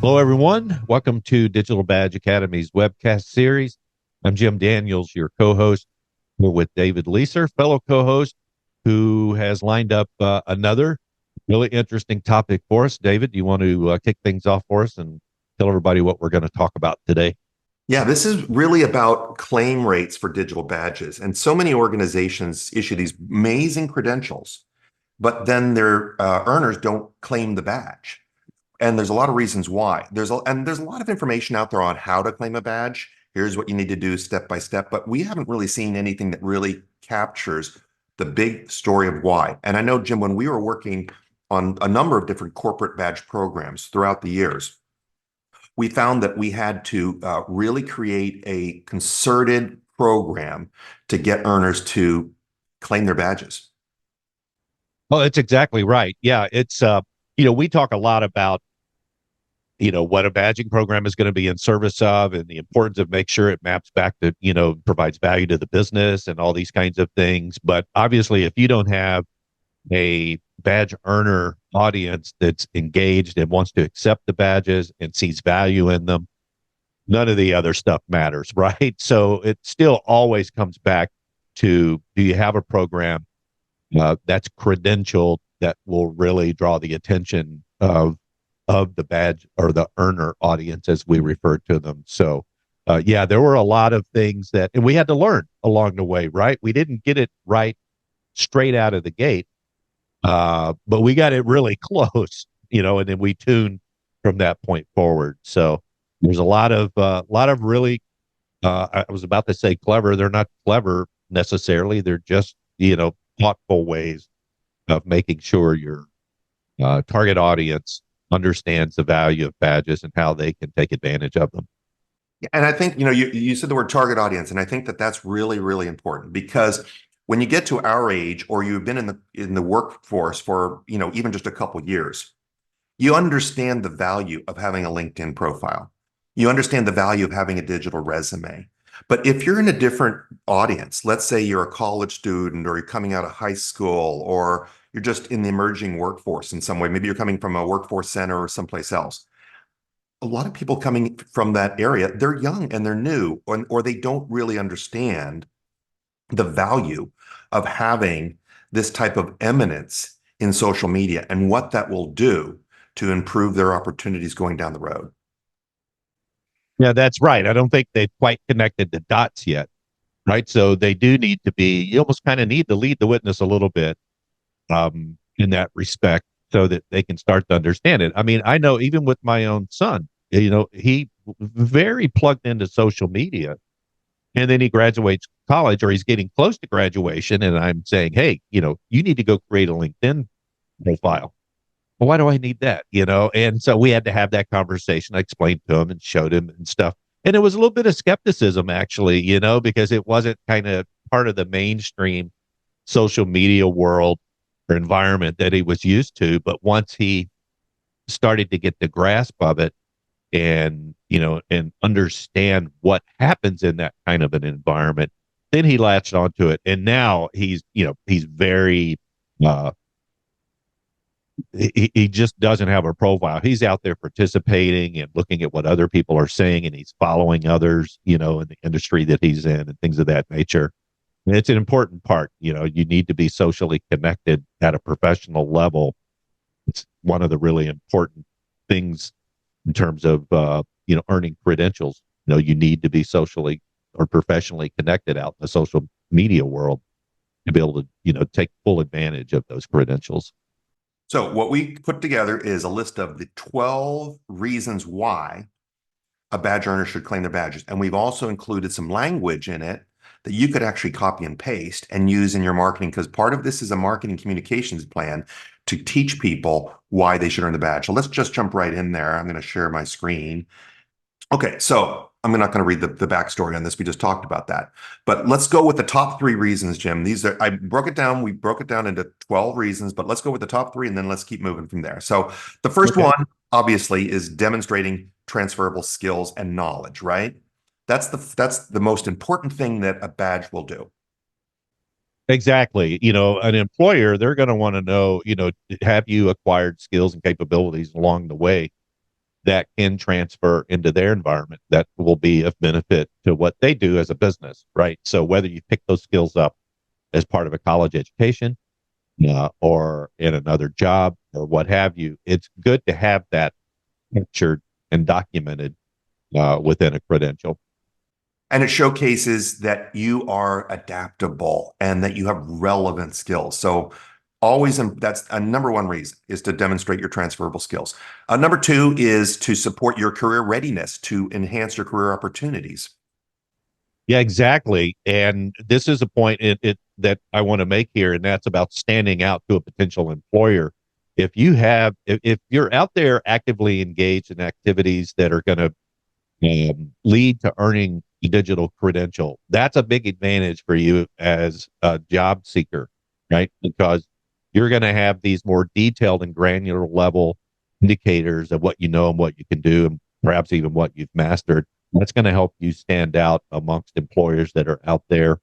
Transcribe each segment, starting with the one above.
Hello, everyone. Welcome to Digital Badge Academy's webcast series. I'm Jim Daniels, your co-host. We're with David Leeser, fellow co-host, who has lined up another really interesting topic for us. David, do you want to kick things off for us and tell everybody what we're going to talk about today? Yeah, this is really about claim rates for digital badges. And so many organizations issue these amazing credentials, but then their earners don't claim the badge. And there's a lot of reasons why. There's a lot of information out there on how to claim a badge. Here's what you need to do step by step, but we haven't really seen anything that really captures the big story of why. And I know, Jim, when we were working on a number of different corporate badge programs throughout the years, we found that we had to really create a concerted program to get earners to claim their badges. Oh, that's exactly right. Yeah, it's we talk a lot about what a badging program is going to be in service of and the importance of make sure it maps back to provides value to the business and all these kinds of things. But obviously, if you don't have a badge earner audience that's engaged and wants to accept the badges and sees value in them, none of the other stuff matters, right? So it still always comes back to, do you have a program that's credentialed that will really draw the attention of the badge or the earner audience, as we refer to them. So yeah, there were a lot of things and we had to learn along the way, right? We didn't get it right straight out of the gate, but we got it really close, and then we tuned from that point forward. So there's a lot of really, I was about to say clever. They're not clever necessarily. They're just, thoughtful ways of making sure your target audience understands the value of badges and how they can take advantage of them. And I think, you said the word target audience, and I think that that's really, really important because when you get to our age or you've been in the workforce for, even just a couple years, you understand the value of having a LinkedIn profile. You understand the value of having a digital resume. But if you're in a different audience, let's say you're a college student or you're coming out of high school or you're just in the emerging workforce in some way, maybe you're coming from a workforce center or someplace else. A lot of people coming from that area, they're young and they're new, or they don't really understand the value of having this type of eminence in social media and what that will do to improve their opportunities going down the road. Yeah, that's right. I don't think they've quite connected the dots yet, right? So they do need to be, you almost kind of need to lead the witness a little bit in that respect so that they can start to understand it. I mean, I know even with my own son, he very plugged into social media, and then he graduates college or he's getting close to graduation. And I'm saying, hey, you need to go create a LinkedIn profile. Well, why do I need that? And so we had to have that conversation. I explained to him and showed him and stuff. And it was a little bit of skepticism, actually, because it wasn't kind of part of the mainstream social media world or environment that he was used to. But once he started to get the grasp of it and, and understand what happens in that kind of an environment, then he latched onto it. And now he's very, he just doesn't have a profile. He's out there participating and looking at what other people are saying, and he's following others, in the industry that he's in and things of that nature. And it's an important part. You need to be socially connected at a professional level. It's one of the really important things in terms of, earning credentials. You need to be socially or professionally connected out in the social media world to be able to, take full advantage of those credentials. So what we put together is a list of the 12 reasons why a badge earner should claim their badges. And we've also included some language in it that you could actually copy and paste and use in your marketing, because part of this is a marketing communications plan to teach people why they should earn the badge. So let's just jump right in there. I'm going to share my screen. Okay, so I'm not going to read the backstory on this. We just talked about that. But let's go with the top three reasons, Jim. I broke it down. We broke it down into 12 reasons, but let's go with the top three and then let's keep moving from there. So the first Okay. one, obviously, is demonstrating transferable skills and knowledge, right? That's the most important thing that a badge will do. Exactly. An employer, they're going to want to know, have you acquired skills and capabilities along the way? that can transfer into their environment that will be of benefit to what they do as a business, right? So whether you pick those skills up as part of a college education or in another job or what have you, it's good to have that pictured and documented within a credential. And it showcases that you are adaptable and that you have relevant skills. So always, that's a number one reason is to demonstrate your transferable skills. Number two is to support your career readiness to enhance your career opportunities. Yeah, exactly. And this is a point that I want to make here, and that's about standing out to a potential employer. If you're out there actively engaged in activities that are going to lead to earning a digital credential, that's a big advantage for you as a job seeker, right? Because you're going to have these more detailed and granular level indicators of what you know and what you can do, and perhaps even what you've mastered. That's going to help you stand out amongst employers that are out there,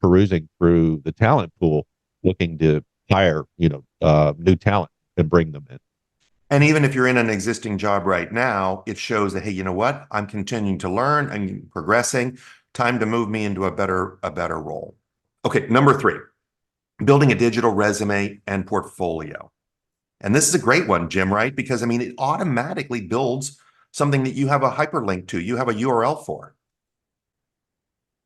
perusing through the talent pool, looking to hire, new talent and bring them in. And even if you're in an existing job right now, it shows that, hey, you know what? I'm continuing to learn, I'm progressing. Time to move me into a better role. Okay, number three, building a digital resume and portfolio. And this is a great one, Jim, right? Because I mean, it automatically builds something that you have a hyperlink to, you have a URL for.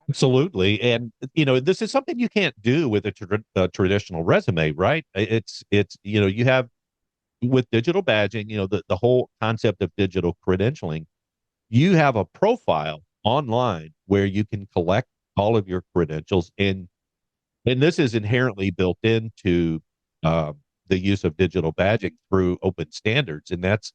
Absolutely. And, this is something you can't do with a traditional resume, right? You have with digital badging, the whole concept of digital credentialing, you have a profile online where you can collect all of your credentials, and this is inherently built into uh, the use of digital badging through open standards. And that's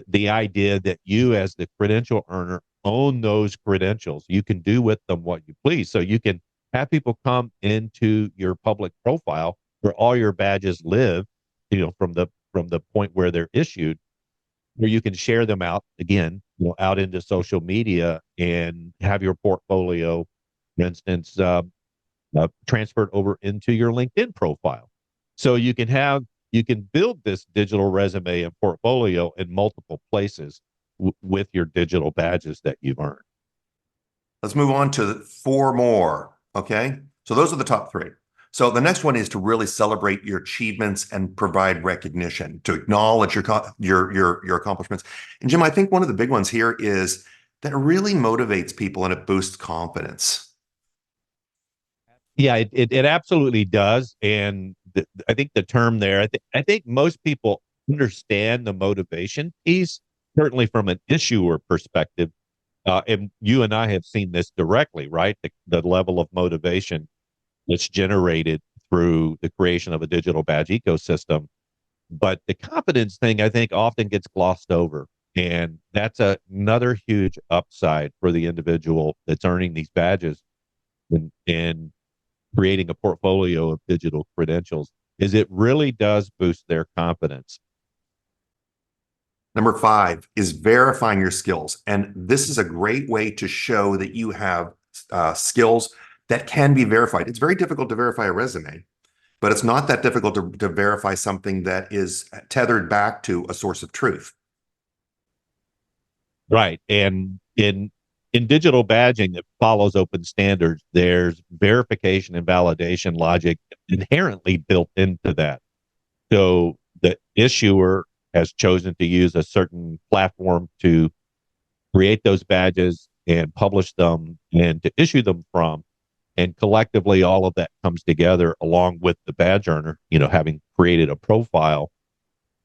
the idea that you, as the credential earner, own those credentials. You can do with them what you please. So you can have people come into your public profile where all your badges live, from the point where they're issued, where you can share them out again, out into social media and have your portfolio, for instance, transferred over into your LinkedIn profile. So you can build this digital resume and portfolio in multiple places with your digital badges that you've earned. Let's move on to four more. Okay. So those are the top three. So the next one is to really celebrate your achievements and provide recognition, to acknowledge your accomplishments. And Jim, I think one of the big ones here is that it really motivates people and it boosts confidence. Yeah, it absolutely does. And I think the term there, I think most people understand the motivation piece, certainly from an issuer perspective. And you and I have seen this directly, right? The level of motivation that's generated through the creation of a digital badge ecosystem. But the confidence thing, I think, often gets glossed over. And that's another huge upside for the individual that's earning these badges and creating a portfolio of digital credentials, is it really does boost their confidence. Number five is verifying your skills. And this is a great way to show that you have skills that can be verified. It's very difficult to verify a resume, but it's not that difficult to verify something that is tethered back to a source of truth. Right. And in digital badging that follows open standards, there's verification and validation logic inherently built into that. So the issuer has chosen to use a certain platform to create those badges and publish them and to issue them from. And collectively, all of that comes together along with the badge earner, having created a profile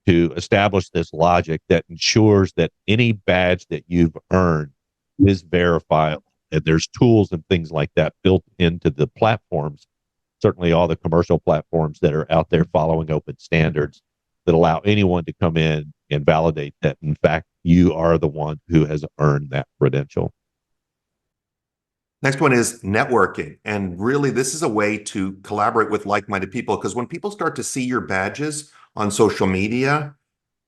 to establish this logic that ensures that any badge that you've earned is verifiable. And there's tools and things like that built into the platforms, certainly all the commercial platforms that are out there following open standards that allow anyone to come in and validate that, in fact, you are the one who has earned that credential. Next one is networking. And really, this is a way to collaborate with like-minded people because when people start to see your badges on social media,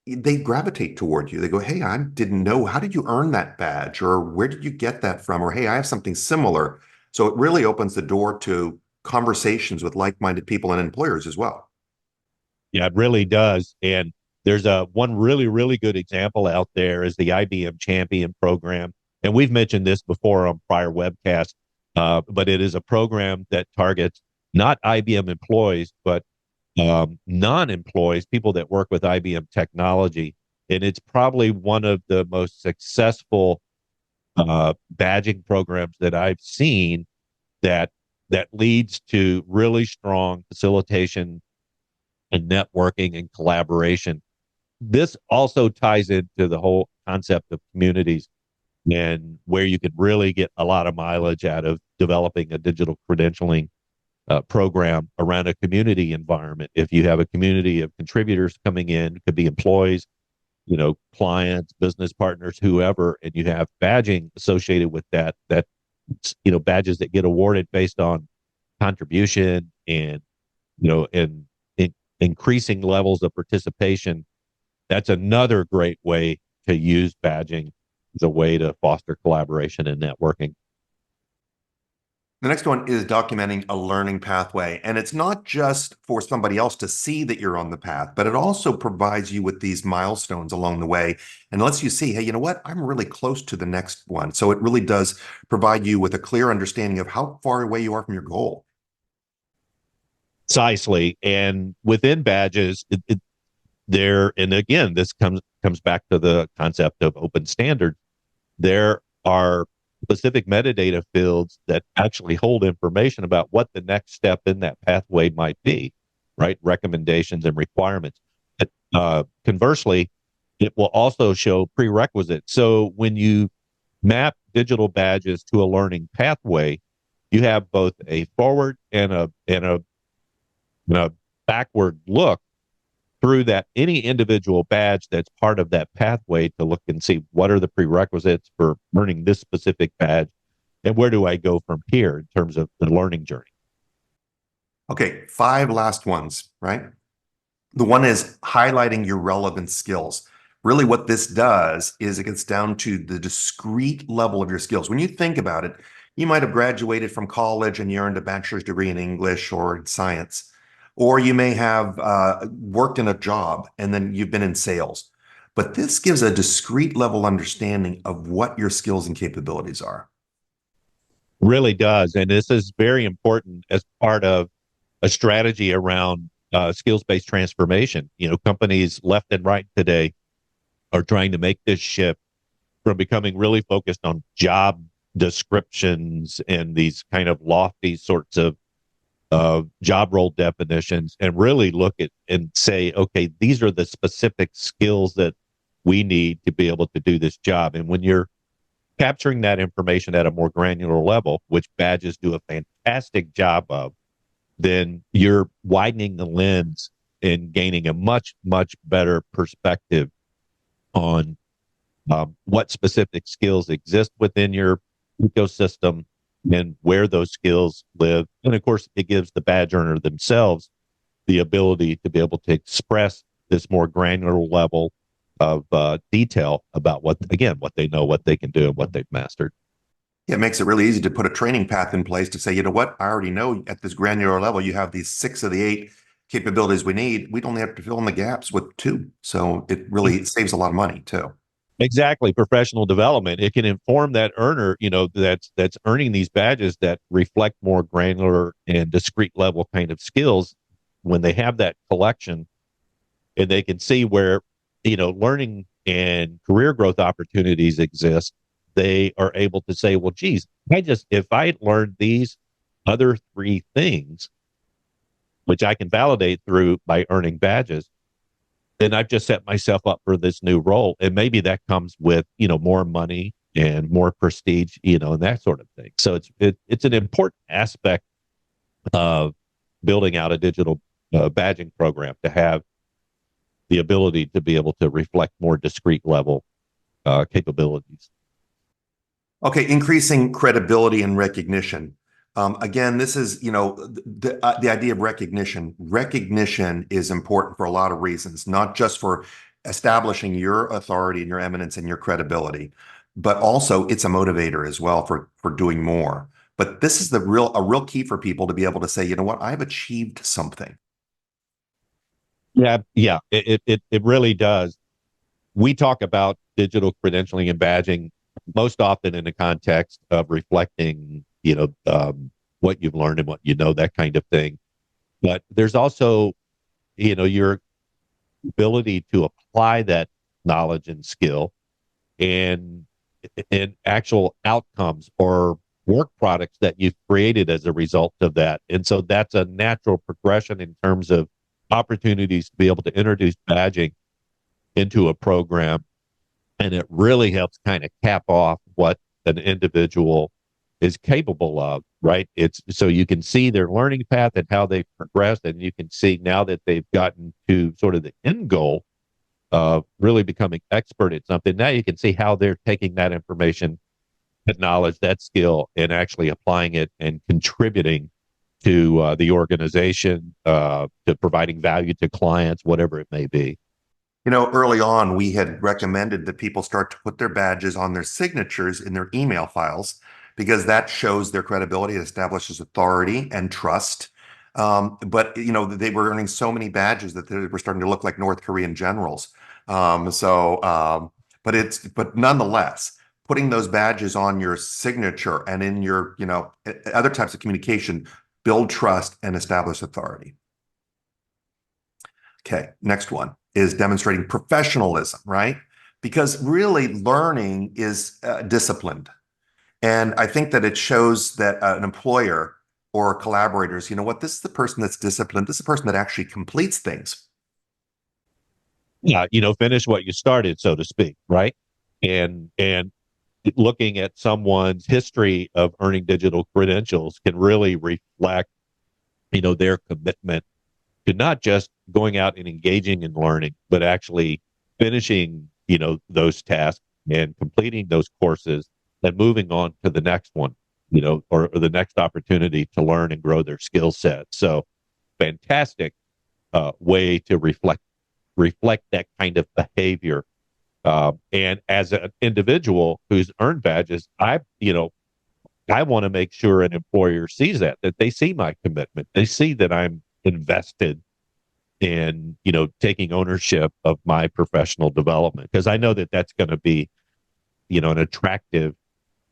they gravitate toward you. They go, hey, I didn't know. How did you earn that badge? Or where did you get that from? Or hey, I have something similar. So it really opens the door to conversations with like-minded people and employers as well. Yeah, it really does. And There's a one really, really good example out there is the IBM Champion program. And we've mentioned this before on prior webcasts, but it is a program that targets not IBM employees, but non-employees, people that work with IBM technology. And it's probably one of the most successful badging programs that I've seen that leads to really strong facilitation and networking and collaboration. This also ties into the whole concept of communities and where you could really get a lot of mileage out of developing a digital credentialing program around a community environment. If you have a community of contributors coming in, it could be employees, clients, business partners, whoever, and you have badging associated with that, badges that get awarded based on contribution and, and increasing levels of participation. That's another great way to use badging as a way to foster collaboration and networking. The next one is documenting a learning pathway. And it's not just for somebody else to see that you're on the path, but it also provides you with these milestones along the way and lets you see, hey, you know what? I'm really close to the next one. So it really does provide you with a clear understanding of how far away you are from your goal. Precisely. And within badges, there, and again, this comes back to the concept of open standards. There are specific metadata fields that actually hold information about what the next step in that pathway might be, right? Recommendations and requirements. Conversely, it will also show prerequisites. So when you map digital badges to a learning pathway, you have both a forward and a backward look through that any individual badge that's part of that pathway to look and see what are the prerequisites for earning this specific badge and where do I go from here in terms of the learning journey. Okay, 5 last ones, right? The one is highlighting your relevant skills. Really what this does is it gets down to the discrete level of your skills. When you think about it, you might have graduated from college and you earned a bachelor's degree in English or in science, or you may have worked in a job and then you've been in sales. But this gives a discrete level understanding of what your skills and capabilities are. Really does. And this is very important as part of a strategy around skills-based transformation. Companies left and right today are trying to make this shift from becoming really focused on job descriptions and these kind of lofty sorts of job role definitions and really look at and say, okay, these are the specific skills that we need to be able to do this job. And when you're capturing that information at a more granular level, which badges do a fantastic job of, then you're widening the lens and gaining a much, much better perspective on what specific skills exist within your ecosystem and where those skills live. And of course, it gives the badge earner themselves the ability to be able to express this more granular level of detail about what they know, what they can do, and what they've mastered. Yeah, it makes it really easy to put a training path in place to say, you know what, I already know at this granular level, you have these 6 of the 8 capabilities we need. We'd only have to fill in the gaps with 2. So it really saves a lot of money too. Exactly. Professional development. It can inform that earner, that's earning these badges that reflect more granular and discrete level kind of skills when they have that collection and they can see where, learning and career growth opportunities exist. They are able to say, well, geez, if I learned these other 3 things, which I can validate through by earning badges, then I've just set myself up for this new role. And maybe that comes with, more money and more prestige, and that sort of thing. So it's an important aspect of building out a digital badging program to have the ability to be able to reflect more discrete level capabilities. Okay, increasing credibility and recognition. Again, this is, the idea of recognition. Recognition is important for a lot of reasons, not just for establishing your authority and your eminence and your credibility, but also it's a motivator as well for doing more. But this is a real key for people to be able to say, you know what, I've achieved something. Yeah, it really does. We talk about digital credentialing and badging most often in the context of reflecting, what you've learned and what you know, that kind of thing. But there's also, your ability to apply that knowledge and skill and actual outcomes or work products that you've created as a result of that. And so that's a natural progression in terms of opportunities to be able to introduce badging into a program. And it really helps kind of cap off what an individual is capable of, right? It's so you can see their learning path and how they've progressed. And you can see now that they've gotten to sort of the end goal of really becoming expert at something. Now you can see how they're taking that information, that knowledge, that skill, and actually applying it and contributing to the organization, to providing value to clients, whatever it may be. Early on, we had recommended that people start to put their badges on their signatures in their email files because that shows their credibility, it establishes authority and trust. But they were earning so many badges that they were starting to look like North Korean generals. But nonetheless, putting those badges on your signature and in your, other types of communication build trust and establish authority. Okay, next one is demonstrating professionalism, right? Because really learning is disciplined. And I think that it shows that an employer or collaborators, you know what, this is the person that's disciplined. This is the person that actually completes things. Yeah, finish what you started, so to speak, right? And looking at someone's history of earning digital credentials can really reflect, their commitment to not just going out and engaging in learning, but actually finishing, those tasks and completing those courses and moving on to the next one, or the next opportunity to learn and grow their skill set. So fantastic way to reflect that kind of behavior. And as an individual who's earned badges, I want to make sure an employer sees that they see my commitment. They see that I'm invested in, taking ownership of my professional development, because I know that that's going to be, an attractive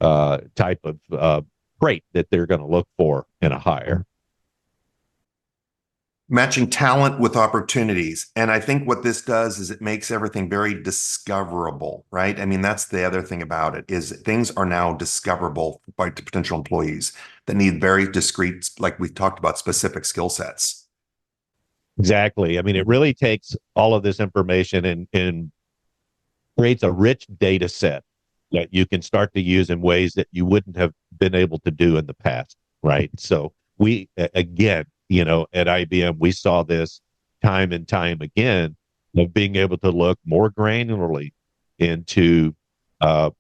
type of trait that they're going to look for in a hire. Matching talent with opportunities. And I think what this does is it makes everything very discoverable, right? I mean, that's the other thing about it is things are now discoverable by potential employees that need very discrete, like we talked about, specific skill sets. Exactly. I mean, it really takes all of this information and creates a rich data set that you can start to use in ways that you wouldn't have been able to do in the past, right? So we, again, at IBM, we saw this time and time again of being able to look more granularly into, the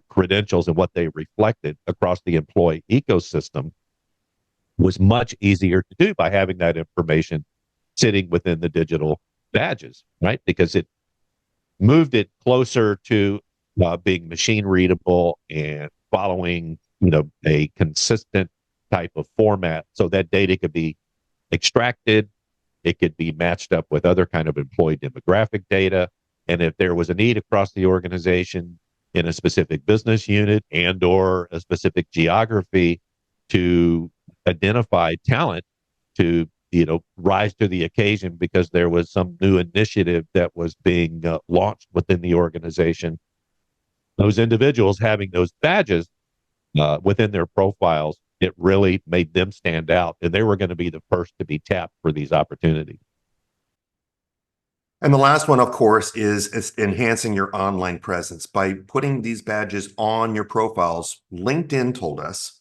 credentials and what they reflected across the employee ecosystem was much easier to do by having that information sitting within the digital badges, right? Because it moved it closer to being machine readable and following, a consistent type of format, so that data could be extracted. It could be matched up with other kind of employee demographic data. And if there was a need across the organization in a specific business unit and or a specific geography to identify talent to, rise to the occasion because there was some new initiative that was being launched within the organization, those individuals having those badges within their profiles, it really made them stand out, and they were going to be the first to be tapped for these opportunities. And the last one, of course, is enhancing your online presence by putting these badges on your profiles. LinkedIn told us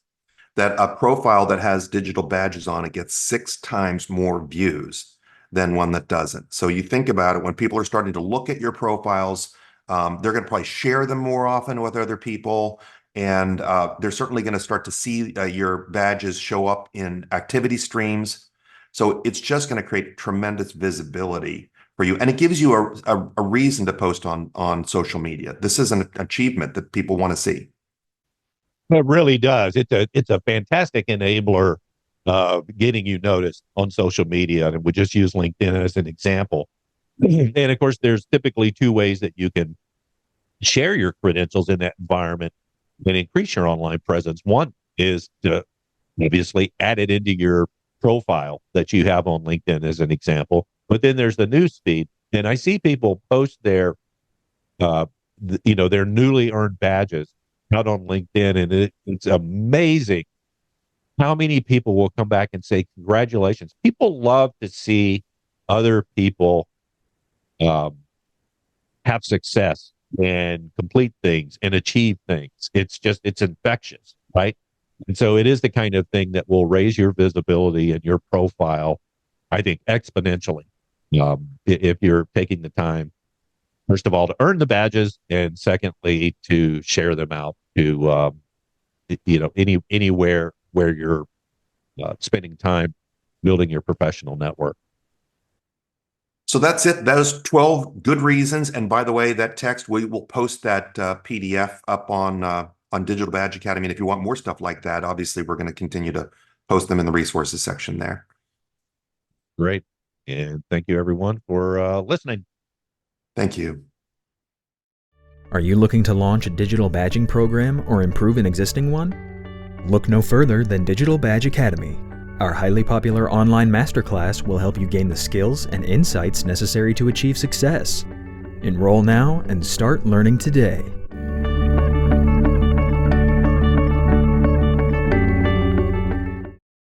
that a profile that has digital badges on it gets 6 times more views than one that doesn't. So you think about it, when people are starting to look at your profiles, they're going to probably share them more often with other people. And they're certainly going to start to see your badges show up in activity streams. So it's just going to create tremendous visibility for you. And it gives you a reason to post on social media. This is an achievement that people want to see. It really does. It's a fantastic enabler getting you noticed on social media. And we just use LinkedIn as an example. And of course, there's typically two ways that you can share your credentials in that environment and increase your online presence. One is to obviously add it into your profile that you have on LinkedIn as an example. But then there's the news feed. And I see people post uh, their newly earned badges out on LinkedIn. And it's amazing how many people will come back and say, congratulations. People love to see other people um, have success and complete things and achieve things. It's infectious, right? And so it is the kind of thing that will raise your visibility and your profile, I think, exponentially. If you're taking the time, first of all, to earn the badges, and secondly, to share them out to, anywhere where you're spending time building your professional network. So that's it. Those 12 good reasons. And by the way, that text, we will post that PDF up on Digital Badge Academy. And if you want more stuff like that, obviously we're going to continue to post them in the resources section there. Great. And thank you everyone for listening. Thank you. Are you looking to launch a digital badging program or improve an existing one? Look no further than Digital Badge Academy. Our highly popular online masterclass will help you gain the skills and insights necessary to achieve success. Enroll now and start learning today.